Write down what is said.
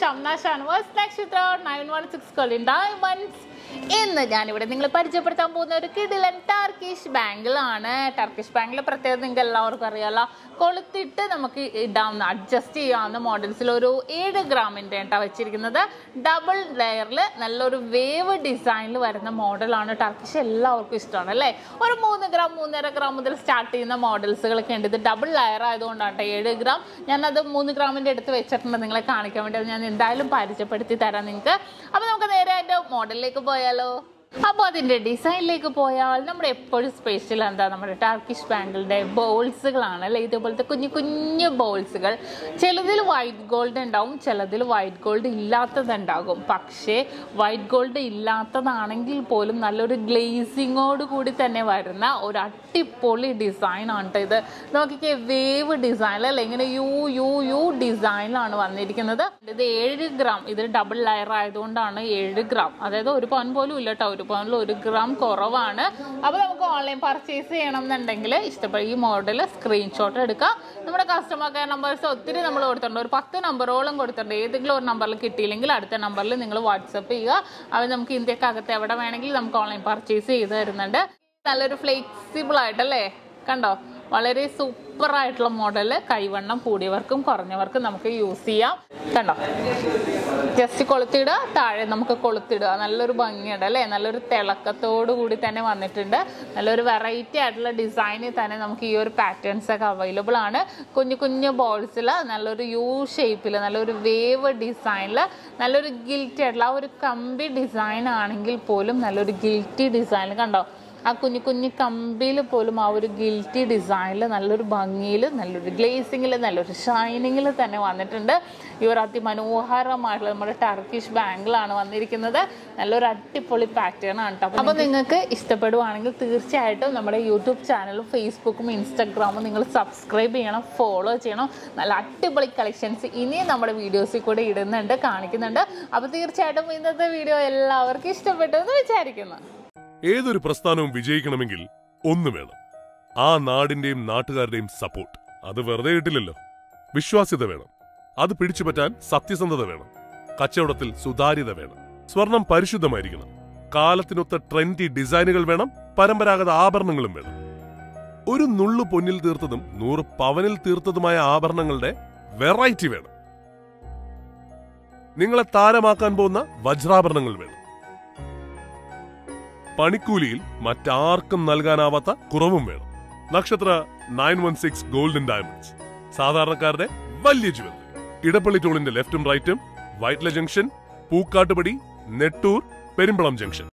Shamna Shanwas Nakshathra 916 Golden Diamonds. ഇന്ന് ഞാനിവിടെ നിങ്ങൾ പരിചയപ്പെടുത്താൻ പോകുന്ന ഒരു കിടിലൻ ടർക്കിഷ് ബാംഗിൾ ആണ്. ടർക്കിഷ് ബാംഗിൾ പ്രത്യേകത നിങ്ങൾക്ക് എല്ലാവർക്കും അറിയാലോ. കൊളുത്തിട്ട് നമുക്ക് ഇടാവുന്ന അഡ്ജസ്റ്റ് ചെയ്യാവുന്ന മോഡൽസിൽ ഒരു 7 ഗ്രാമിൻ്റെ കേട്ടോ വെച്ചിരിക്കുന്നത്. ഡബിൾ ലെയറിൽ നല്ലൊരു വേവ് ഡിസൈനിൽ വരുന്ന മോഡലാണ്. ടർക്കിഷ് എല്ലാവർക്കും ഇഷ്ടമാണ് അല്ലേ. ഒരു 3 ഗ്രാം 3.5 ഗ്രാം മുതൽ സ്റ്റാർട്ട് ചെയ്യുന്ന മോഡൽസുകളൊക്കെ ഉണ്ട്. ഇത് ഡബിൾ ലെയർ ആയതുകൊണ്ടാണ് 7 ഗ്രാം. ഞാനത് 3 ഗ്രാമിൻ്റെ അടുത്ത് വെച്ചിട്ടുണ്ട് നിങ്ങളെ കാണിക്കാൻ വേണ്ടി. അത് ഞാൻ എന്തായാലും പരിചയപ്പെടുത്തി തരാം നിങ്ങൾക്ക്. അപ്പോൾ നമുക്ക് നേരെ അതിൻ്റെ മോഡലിലേക്ക് പോയാലോ. അപ്പോൾ അതിൻ്റെ ഡിസൈനിലേക്ക് പോയാൽ നമ്മുടെ എപ്പോഴും സ്പെഷ്യൽ എന്താ നമ്മുടെ ടർക്കിഷ് ബാംഗിളിൻ്റെ ബോൾസുകളാണ് അല്ലേ. ഇതേപോലത്തെ കുഞ്ഞു കുഞ്ഞു ബോൾസുകൾ. ചിലതിൽ വൈറ്റ് ഗോൾഡ് ഉണ്ടാവും, ചിലതിൽ വൈറ്റ് ഗോൾഡ് ഇല്ലാത്തതുണ്ടാകും. പക്ഷേ വൈറ്റ് ഗോൾഡ് ഇല്ലാത്തതാണെങ്കിൽ പോലും നല്ലൊരു ഗ്ലേസിങ്ങോട് കൂടി തന്നെ വരുന്ന ഒരു അടിപൊളി ഡിസൈനാണ് കേട്ടോ ഇത്. നോക്കിക്കേ, വേവ് ഡിസൈൻ അല്ലേ, ഇങ്ങനെ യു ഡിസൈനിലാണ് വന്നിരിക്കുന്നത്. ഇത് 7 ഗ്രാം. ഇത് ഡബിൾ ലെയർ ആയതുകൊണ്ടാണ് 7 ഗ്രാം. അതായത് ഒരു പവൻ പോലും ഇല്ല കേട്ടോ. 1 ഗ്രാം കുറവാണ്. അപ്പോൾ നമുക്ക് ഓൺലൈൻ പർച്ചേസ് ചെയ്യണം എന്നുണ്ടെങ്കിൽ ഇഷ്ടപ്പെടും ഈ മോഡൽ സ്ക്രീൻഷോട്ട് എടുക്കുക. നമ്മുടെ കസ്റ്റമർ കെയർ നമ്പേഴ്സ് ഒത്തിരി നമ്മൾ കൊടുത്തിട്ടുണ്ട്. ഒരു 10 നമ്പറോളം കൊടുത്തിട്ടുണ്ട്. ഏതെങ്കിലും ഒരു നമ്പറിൽ കിട്ടിയില്ലെങ്കിൽ അടുത്ത നമ്പറിൽ നിങ്ങൾ വാട്സപ്പ് ചെയ്യുക. അവർ നമുക്ക് ഇന്ത്യക്കകത്ത് എവിടെ വേണമെങ്കിലും നമുക്ക് ഓൺലൈൻ പർച്ചേസ് ചെയ്ത് തരുന്നുണ്ട്. നല്ലൊരു ഫ്ലെക്സിബിൾ ആയിട്ടല്ലേ, കണ്ടോ, വളരെ സൂപ്പർ ആയിട്ടുള്ള മോഡല്. കൈവണ്ണം കൂടിയവർക്കും കുറഞ്ഞവർക്കും നമുക്ക് യൂസ് ചെയ്യാം. കണ്ടോ, ജസ്റ്റ് കൊളുത്തിടുക, താഴെ നമുക്ക് കൊളുത്തിടുക. നല്ലൊരു ഭംഗിയുണ്ട് അല്ലേ. നല്ലൊരു തിളക്കത്തോടു കൂടി തന്നെ വന്നിട്ടുണ്ട്. നല്ലൊരു വെറൈറ്റി ആയിട്ടുള്ള ഡിസൈനിൽ തന്നെ നമുക്ക് ഈ ഒരു പാറ്റേൺസ് ഒക്കെ അവൈലബിൾ ആണ്. കുഞ്ഞു കുഞ്ഞു ബോൾസിൽ നല്ലൊരു യു ഷേപ്പിൽ നല്ലൊരു വേവ് ഡിസൈനിൽ നല്ലൊരു ഗിൽറ്റി ആയിട്ടുള്ള ആ ഒരു കമ്പി ഡിസൈൻ ആണെങ്കിൽ പോലും നല്ലൊരു ഗിൽറ്റി ഡിസൈനിൽ കണ്ടോ, ആ കുഞ്ഞു കുഞ്ഞു കമ്പിയിൽ പോലും ആ ഒരു ഗിൽറ്റി ഡിസൈനിൽ നല്ലൊരു ഭംഗിയിൽ നല്ലൊരു ഗ്ലേസിങ്ങിൽ നല്ലൊരു ഷൈനിങ്ങിൽ തന്നെ വന്നിട്ടുണ്ട്. ഈ ഒരു അതിമനോഹരമായിട്ടുള്ള നമ്മുടെ ടർക്കിഷ് ബാംഗിളാണ് വന്നിരിക്കുന്നത്. നല്ലൊരു അടിപൊളി പാറ്റേൺ ആണ് കേട്ടോ. അപ്പോൾ നിങ്ങൾക്ക് ഇഷ്ടപ്പെടുവാണെങ്കിൽ തീർച്ചയായിട്ടും നമ്മുടെ യൂട്യൂബ് ചാനലും ഫേസ്ബുക്കും ഇൻസ്റ്റാഗ്രാമും നിങ്ങൾ സബ്സ്ക്രൈബ് ചെയ്യണം, ഫോളോ ചെയ്യണം. നല്ല അടിപൊളി കളക്ഷൻസ് ഇനിയും നമ്മുടെ വീഡിയോസിൽ കൂടെ ഇടുന്നുണ്ട്, കാണിക്കുന്നുണ്ട്. അപ്പോൾ തീർച്ചയായിട്ടും ഇന്നത്തെ വീഡിയോ എല്ലാവർക്കും ഇഷ്ടപ്പെട്ടു എന്ന് വിചാരിക്കുന്നു. ഏതൊരു പ്രസ്ഥാനവും വിജയിക്കണമെങ്കിൽ ഒന്ന് വേണം, ആ നാടിന്റെയും നാട്ടുകാരുടെയും സപ്പോർട്ട്. അത് വെറുതെ കിട്ടില്ലല്ലോ. വിശ്വാസ്യത വേണം, അത് പിടിച്ചുപറ്റാൻ സത്യസന്ധത വേണം, കച്ചവടത്തിൽ സുതാര്യത വേണം, സ്വർണം പരിശുദ്ധമായിരിക്കണം, കാലത്തിനൊത്ത ട്രെൻഡി ഡിസൈനുകൾ വേണം, പരമ്പരാഗത ആഭരണങ്ങളും വേണം. ഒരു നുള്ളു പൊന്നിൽ തീർത്തതും 100 പവനിൽ തീർത്തതുമായ ആഭരണങ്ങളുടെ വെറൈറ്റി വേണം. നിങ്ങളെ താരമാക്കാൻ പോകുന്ന വജ്രാഭരണങ്ങൾ വേണം. പണിക്കൂലിയിൽ മറ്റാർക്കും നൽകാനാവാത്ത കുറവും വേണം. നക്ഷത്ര 916 ഗോൾഡൻ ഡയമണ്ട്സ്, സാധാരണക്കാരുടെ വലിയ ജ്വല്ലറി. ഇടപ്പള്ളി ടോളിന്റെ ലെഫ്റ്റും റൈറ്റും, വൈറ്റ്ല ജംഗ്ഷൻ, പൂക്കാട്ടുപടി, നെട്ടൂർ, പെരുമ്പളം ജംഗ്ഷൻ.